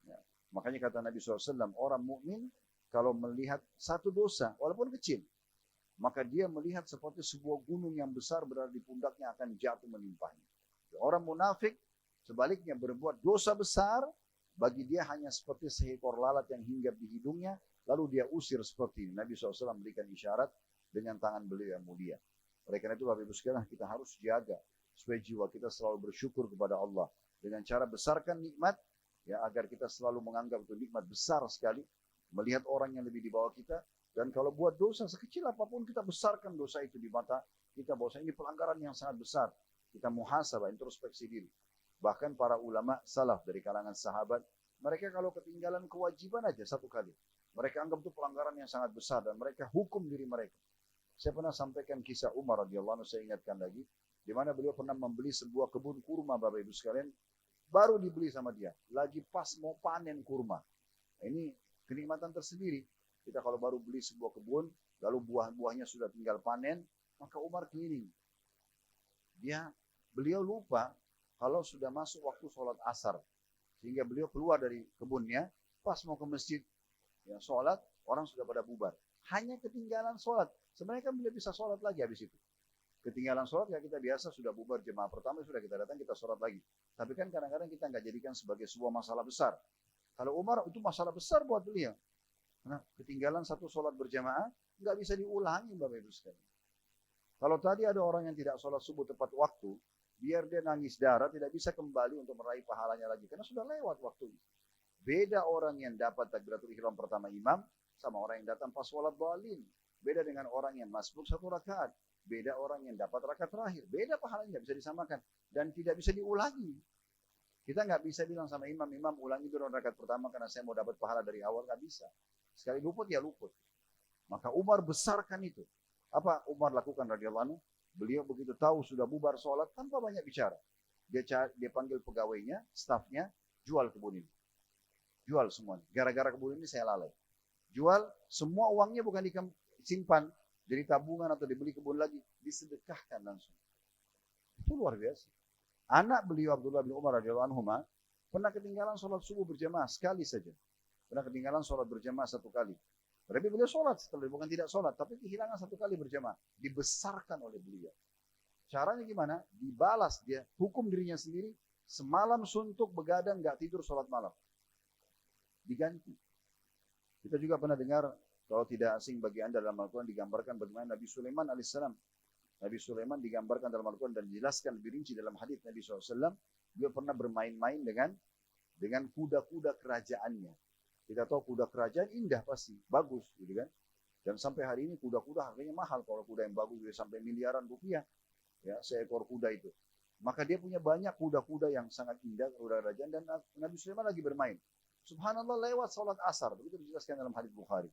Ya. Makanya kata Nabi SAW, orang mukmin kalau melihat satu dosa walaupun kecil, maka dia melihat seperti sebuah gunung yang besar berada di pundaknya akan jatuh menimpahnya. Orang munafik sebaliknya berbuat dosa besar, bagi dia hanya seperti seekor lalat yang hinggap di hidungnya, lalu dia usir seperti ini. Nabi SAW memberikan isyarat dengan tangan beliau yang mulia. Oleh karena itu Bapak Ibu sekalian, kita harus jaga supaya jiwa kita selalu bersyukur kepada Allah. Dengan cara besarkan nikmat, ya agar kita selalu menganggap itu nikmat besar sekali, melihat orang yang lebih di bawah kita, dan kalau buat dosa sekecil apapun kita besarkan dosa itu di mata kita, bahwa ini pelanggaran yang sangat besar. Kita muhasabah, introspeksi diri. Bahkan para ulama salaf dari kalangan sahabat, mereka kalau ketinggalan kewajiban aja satu kali, mereka anggap itu pelanggaran yang sangat besar dan mereka hukum diri mereka. Saya pernah sampaikan kisah Umar radhiyallahu anhu, saya ingatkan lagi, di mana beliau pernah membeli sebuah kebun kurma Bapak Ibu sekalian, baru dibeli sama dia, lagi pas mau panen kurma. Nah, ini kenikmatan tersendiri. Kita kalau baru beli sebuah kebun, lalu buah-buahnya sudah tinggal panen, maka Umar keliling. Beliau lupa kalau sudah masuk waktu sholat asar. Sehingga beliau keluar dari kebunnya, pas mau ke masjid, ya, sholat, orang sudah pada bubar. Hanya ketinggalan sholat. Sebenarnya kan beliau bisa sholat lagi habis itu. Ketinggalan sholat, ya kita biasa sudah bubar jemaah pertama, sudah kita datang, kita sholat lagi. Tapi kan kadang-kadang kita nggak jadikan sebagai sebuah masalah besar. Kalau Umar itu masalah besar buat beliau. Nah, ketinggalan satu sholat berjamaah, nggak bisa diulangi Bapak Ibu sekalian. Kalau tadi ada orang yang tidak sholat subuh tepat waktu, biar dia nangis darah, tidak bisa kembali untuk meraih pahalanya lagi. Karena sudah lewat waktunya. Beda orang yang dapat takbiratul ihram pertama imam, sama orang yang datang pas sholat dhalin. Beda dengan orang yang masbuk satu rakaat. Beda orang yang dapat rakaat terakhir. Beda pahalanya, bisa disamakan. Dan tidak bisa diulangi. Kita nggak bisa bilang sama imam, ulangi dulu rakaat pertama karena saya mau dapat pahala dari awal, nggak bisa. Sekali luput, ya luput. Maka Umar besarkan itu. Apa Umar lakukan radhiyallahu anhu? Beliau begitu tahu sudah bubar sholat tanpa banyak bicara. Dia panggil pegawainya, stafnya, jual kebun ini. Jual semuanya. Gara-gara kebun ini saya lalai. Jual, semua uangnya bukan disimpan, jadi tabungan atau dibeli kebun lagi. Disedekahkan langsung. Itu luar biasa. Anak beliau Abdullah bin Umar radhiyallahu anhu pernah ketinggalan sholat subuh berjamaah sekali saja. Pernah ketinggalan sholat berjamaah satu kali. Tapi beliau sholat setelah, bukan tidak sholat, tapi kehilangan satu kali berjamaah. Dibesarkan oleh beliau. Caranya gimana? Dibalas dia, hukum dirinya sendiri, semalam suntuk begadang, gak tidur sholat malam. Diganti. Kita juga pernah dengar, kalau tidak asing bagi Anda dalam Al-Quran, digambarkan bagaimana Nabi Sulaiman alaihissalam. Nabi Sulaiman digambarkan dalam Al-Quran dan dijelaskan lebih rinci dalam hadits Nabi SAW. Dia pernah bermain-main dengan kuda-kuda kerajaannya. Kita tahu kuda kerajaan indah pasti, bagus gitu kan. Dan sampai hari ini kuda-kuda harganya mahal. Kalau kuda yang bagus bisa sampai miliaran rupiah. Ya, seekor kuda itu. Maka dia punya banyak kuda-kuda yang sangat indah, kuda kerajaan. Dan Nabi Sulaiman lagi bermain. Subhanallah lewat sholat asar. Begitu dijelaskan dalam hadits Bukhari.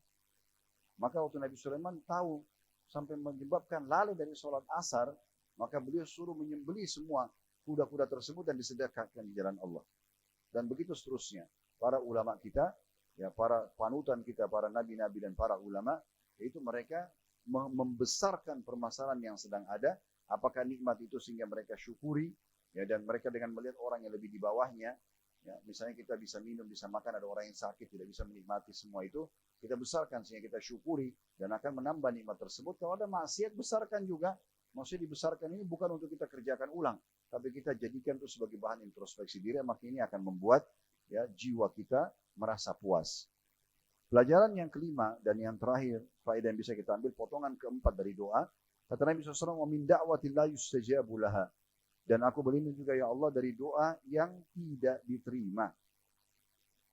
Maka waktu Nabi Sulaiman tahu sampai menyebabkan lalai dari sholat asar, maka beliau suruh menyembelih semua kuda-kuda tersebut dan disedekahkan di jalan Allah. Dan begitu seterusnya. Para ulama kita, ya para panutan kita, para nabi-nabi dan para ulama, yaitu mereka membesarkan permasalahan yang sedang ada. Apakah nikmat itu sehingga mereka syukuri, ya, dan mereka dengan melihat orang yang lebih di bawahnya, ya, misalnya kita bisa minum, bisa makan, ada orang yang sakit tidak bisa menikmati semua itu, kita besarkan sehingga kita syukuri dan akan menambah nikmat tersebut. Kalau ada maksiat, besarkan juga. Maksudnya dibesarkan ini bukan untuk kita kerjakan ulang, tapi kita jadikan itu sebagai bahan introspeksi diri, maka ini akan membuat, ya, jiwa kita merasa puas. Pelajaran yang kelima dan yang terakhir, faedah yang bisa kita ambil, potongan keempat dari doa. Kata Nabi SAW, "Wa min da'watin la yustajabu laha." Dan aku berlindung juga ya Allah dari doa yang tidak diterima.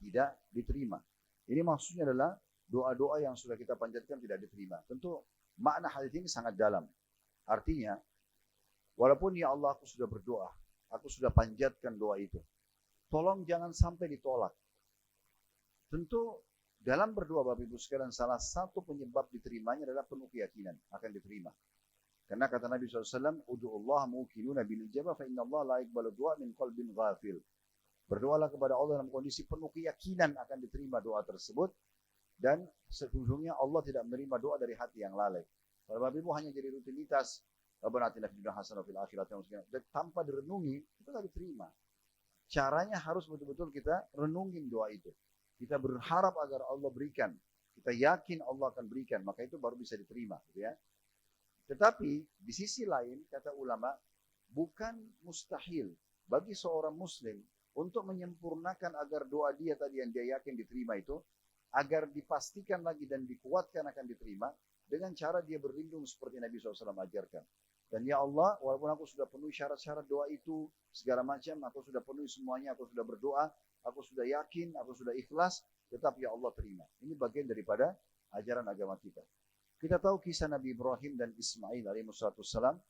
Tidak diterima. Ini maksudnya adalah doa-doa yang sudah kita panjatkan tidak diterima. Tentu makna hadis ini sangat dalam. Artinya, walaupun ya Allah aku sudah berdoa, aku sudah panjatkan doa itu, tolong jangan sampai ditolak. Tentu dalam berdoa Bapak Ibu sekalian, salah satu penyebab diterimanya adalah penuh keyakinan akan diterima. Karena kata Nabi SAW, "Udu'ullah muqinuna bil ijabah fa inna Allah la yaqbalu du'a min qalbin ghafil." Berdoalah kepada Allah dalam kondisi penuh keyakinan akan diterima doa tersebut, dan sesungguhnya Allah tidak menerima doa dari hati yang lalai. Kalau Bapak Ibu hanya jadi rutinitas, Rabbana atina fid dunya hasanah wa fil akhirati hasanah, tanpa direnungi, itu tidak diterima. Caranya harus betul-betul kita renungin doa itu. Kita berharap agar Allah berikan. Kita yakin Allah akan berikan, maka itu baru bisa diterima, gitu ya. Tetapi di sisi lain, kata ulama, bukan mustahil bagi seorang muslim untuk menyempurnakan agar doa dia tadi yang dia yakin diterima itu, agar dipastikan lagi dan dikuatkan akan diterima, dengan cara dia berlindung seperti Nabi SAW ajarkan. Dan ya Allah, walaupun aku sudah penuhi syarat-syarat doa itu, segala macam, aku sudah penuhi semuanya, aku sudah berdoa, aku sudah yakin, aku sudah ikhlas, tetap ya Allah terima. Ini bagian daripada ajaran agama kita. Kita tahu kisah Nabi Ibrahim dan Ismail alaihissalam.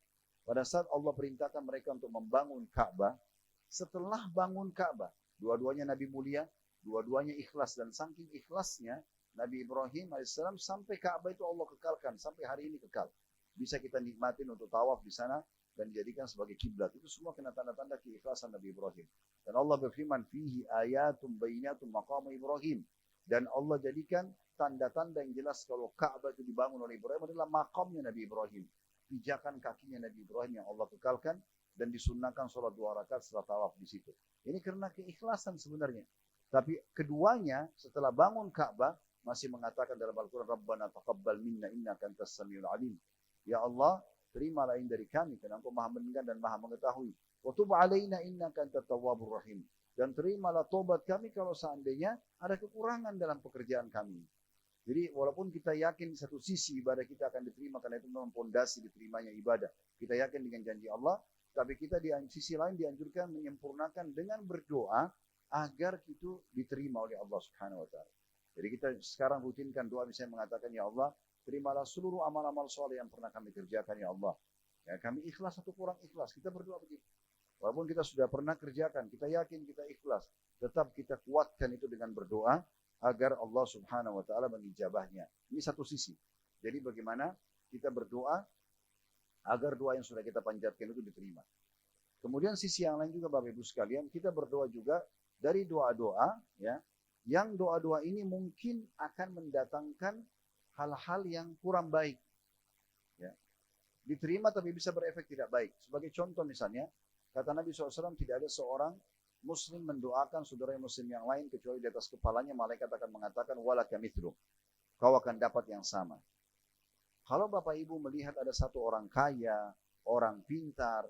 Pada saat Allah perintahkan mereka untuk membangun Ka'bah, setelah bangun Ka'bah, dua-duanya Nabi mulia, dua-duanya ikhlas, dan saking ikhlasnya Nabi Ibrahim alaihissalam sampai Ka'bah itu Allah kekalkan, sampai hari ini kekal. Bisa kita nikmatin untuk tawaf di sana dan dijadikan sebagai kiblat. Itu semua kena tanda-tanda keikhlasan Nabi Ibrahim. Dan Allah berfirman, "Fihi ayatum bayyinatum maqam Ibrahim." Dan Allah jadikan tanda-tanda yang jelas kalau Ka'bah itu dibangun oleh Ibrahim adalah makamnya Nabi Ibrahim. Pijakan kakinya Nabi Ibrahim yang Allah kekalkan dan disunnahkan sholat 2 rakaat setelah tawaf di situ. Ini karena keikhlasan sebenarnya. Tapi keduanya setelah bangun Ka'bah masih mengatakan dalam Al-Quran, "Rabbana taqabbal minna innaka antas samiul alim." Ya Allah, terimalah ini dari kami karena Engkau Maha mendengar dan Maha mengetahui. Wa tub alaina innaka antat tawwabur rahim. Dan terimalah tobat kami kalau seandainya ada kekurangan dalam pekerjaan kami. Jadi walaupun kita yakin di satu sisi ibadah kita akan diterima karena itu memang fondasi diterimanya ibadah. Kita yakin dengan janji Allah, tapi kita di sisi lain dianjurkan menyempurnakan dengan berdoa agar itu diterima oleh Allah Subhanahu wa taala. Jadi kita sekarang rutinkan doa, misalnya mengatakan, "Ya Allah, terimalah seluruh amal-amal soleh yang pernah kami kerjakan, ya Allah. Ya, kami ikhlas atau kurang ikhlas." Kita berdoa begitu. Walaupun kita sudah pernah kerjakan, kita yakin kita ikhlas, tetap kita kuatkan itu dengan berdoa agar Allah Subhanahu wa taala mengijabahnya. Ini satu sisi. Jadi bagaimana kita berdoa agar doa yang sudah kita panjatkan itu diterima. Kemudian sisi yang lain juga Bapak Ibu sekalian, kita berdoa juga dari doa-doa, ya, yang doa-doa ini mungkin akan mendatangkan hal-hal yang kurang baik. Ya. Diterima tapi bisa berefek tidak baik. Sebagai contoh misalnya, kata Nabi SAW, tidak ada seorang muslim mendoakan saudara muslim yang lain kecuali di atas kepalanya malaikat akan mengatakan, "Walaka mithlu." Kau akan dapat yang sama. Kalau Bapak Ibu melihat ada satu orang kaya, orang pintar,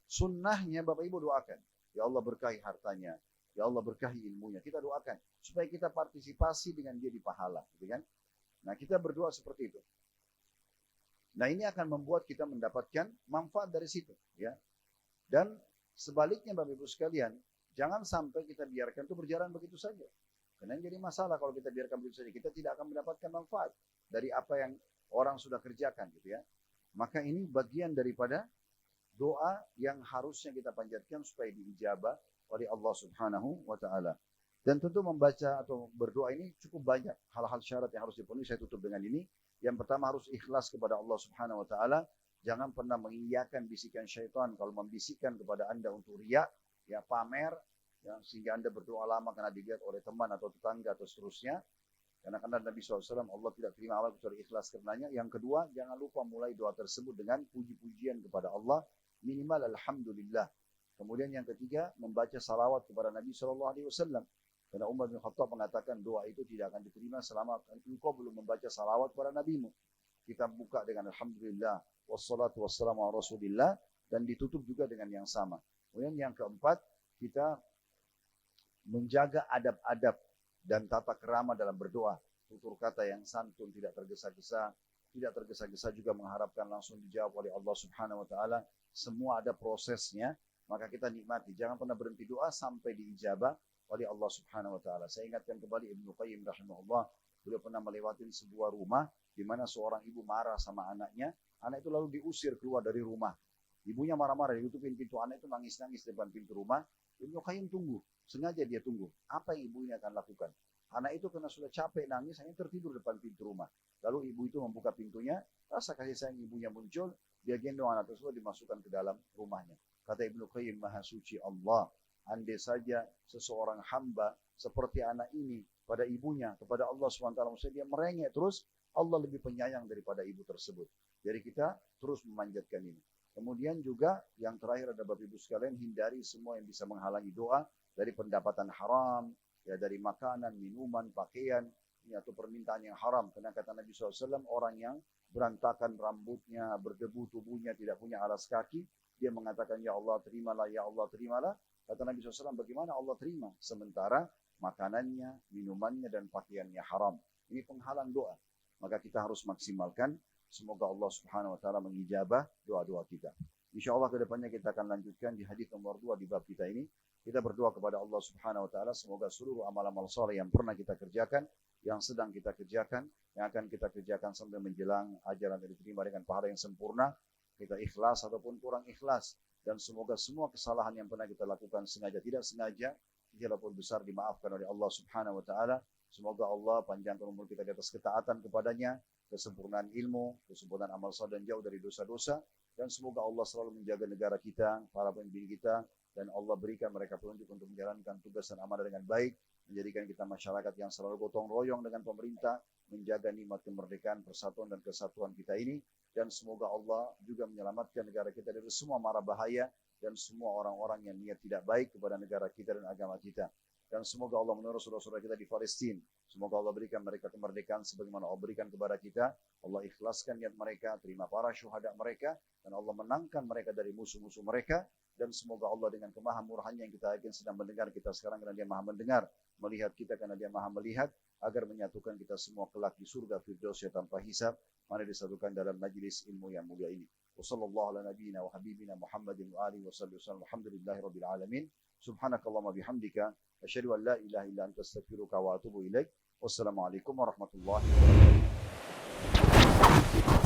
sunnahnya Bapak Ibu doakan, "Ya Allah berkahi hartanya, ya Allah berkahi ilmunya." Kita doakan supaya kita partisipasi dengan dia di pahala, gitu kan? Nah, kita berdoa seperti itu. Nah, ini akan membuat kita mendapatkan manfaat dari situ, ya. Dan sebaliknya Bapak Ibu sekalian, jangan sampai kita biarkan itu berjalan begitu saja. Karena yang jadi masalah kalau kita biarkan begitu saja, kita tidak akan mendapatkan manfaat dari apa yang orang sudah kerjakan, gitu ya. Maka ini bagian daripada doa yang harusnya kita panjatkan supaya diijabah oleh Allah Subhanahu wa taala. Dan tentu membaca atau berdoa ini cukup banyak hal-hal syarat yang harus dipenuhi. Saya tutup dengan ini. Yang pertama harus ikhlas kepada Allah Subhanahu wa taala. Jangan pernah mengiyakan bisikan syaitan kalau membisikkan kepada Anda untuk riya, ya, pamer, ya, sehingga Anda berdoa lama karena dilihat oleh teman atau tetangga atau seterusnya. Karena Nabi SAW, Allah tidak terima amal kecuali ikhlas karenanya. Yang kedua, jangan lupa mulai doa tersebut dengan puji-pujian kepada Allah, minimal alhamdulillah. Kemudian yang ketiga, membaca salawat kepada Nabi SAW. Karena Umar bin Khattab mengatakan doa itu tidak akan diterima selama engkau belum membaca salawat kepada Nabimu. Kita buka dengan alhamdulillah, wassalatu wassalamu ala rasulillah, dan ditutup juga dengan yang sama. Kemudian yang keempat, kita menjaga adab-adab dan tata kerama dalam berdoa. Tutur kata yang santun, tidak tergesa-gesa. Tidak tergesa-gesa juga mengharapkan langsung dijawab oleh Allah Subhanahu wa taala. Semua ada prosesnya, maka kita nikmati. Jangan pernah berhenti doa sampai diijabah oleh Allah Subhanahu wa taala. Saya ingatkan kembali Ibnu Qayyim rahimahullah, beliau pernah melewati sebuah rumah di mana seorang ibu marah sama anaknya. Anak itu lalu diusir keluar dari rumah. Ibunya marah-marah, ditutupin pintu, anak itu nangis-nangis depan pintu rumah. Ibnu Qayyim tunggu, sengaja dia tunggu. Apa yang ibu ini akan lakukan? Anak itu karena sudah capek nangis, hanya tertidur depan pintu rumah. Lalu ibu itu membuka pintunya, rasa kasih sayang ibunya muncul, dia gendong anak tersebut dimasukkan ke dalam rumahnya. Kata Ibnu Qayyim, Maha Suci Allah, andai saja seseorang hamba seperti anak ini pada ibunya, kepada Allah SWT, maksudnya dia merengek terus, Allah lebih penyayang daripada ibu tersebut. Jadi kita terus memanjatkan ini. Kemudian juga yang terakhir ada Bapak Ibu sekalian, hindari semua yang bisa menghalangi doa dari pendapatan haram, ya dari makanan, minuman, pakaian, ya, atau permintaan yang haram. Karena kata Nabi SAW, orang yang berantakan rambutnya, berdebu tubuhnya, tidak punya alas kaki, dia mengatakan, ya Allah terimalah, ya Allah terimalah. Kata Nabi SAW, bagaimana Allah terima? Sementara makanannya, minumannya, dan pakaiannya haram. Ini penghalang doa. Maka kita harus maksimalkan. Semoga Allah Subhanahu wa taala mengijabah doa-doa kita. Insyaallah ke depannya kita akan lanjutkan di hadis nomor 2 di bab kita ini. Kita berdoa kepada Allah Subhanahu wa taala semoga seluruh amal-amal saleh yang pernah kita kerjakan, yang sedang kita kerjakan, yang akan kita kerjakan sampai menjelang ajaran yang diterima dengan pahala yang sempurna, kita ikhlas ataupun kurang ikhlas, dan semoga semua kesalahan yang pernah kita lakukan sengaja tidak sengaja, kecil besar dimaafkan oleh Allah Subhanahu wa taala. Semoga Allah panjangkan umur kita di atas ketaatan kepadanya, kesempurnaan ilmu, kesempurnaan amal saleh dan jauh dari dosa-dosa, dan semoga Allah selalu menjaga negara kita, para pemimpin kita, dan Allah berikan mereka petunjuk untuk menjalankan tugas dan amanah dengan baik, menjadikan kita masyarakat yang selalu gotong royong dengan pemerintah, menjaga nikmat kemerdekaan, persatuan dan kesatuan kita ini, dan semoga Allah juga menyelamatkan negara kita dari semua mara bahaya dan semua orang-orang yang niat tidak baik kepada negara kita dan agama kita. Dan semoga Allah menolong saudara-saudara kita di Palestina. Semoga Allah berikan mereka kemerdekaan sebagaimana Allah berikan kepada kita. Allah ikhlaskan niat mereka, terima para syuhada mereka, dan Allah menangkan mereka dari musuh-musuh mereka. Dan semoga Allah dengan kemahamurahannya yang kita yakin sedang mendengar kita sekarang karena dia maha mendengar, melihat kita karena dia maha melihat, agar menyatukan kita semua kelak di surga Firdaus tanpa hisab, mana disatukan dalam majlis ilmu yang mulia ini. Wassallallahu ala nabiyyina wa habibina Muhammadin wa alihi wasallam. Alhamdulillahirabbil alamin. Subhanakallahumma bihamdika asyhadu an la ilaha illa anta astaghfiruka wa atubu ilaik. Wassalamualaikum warahmatullahi wabarakatuh.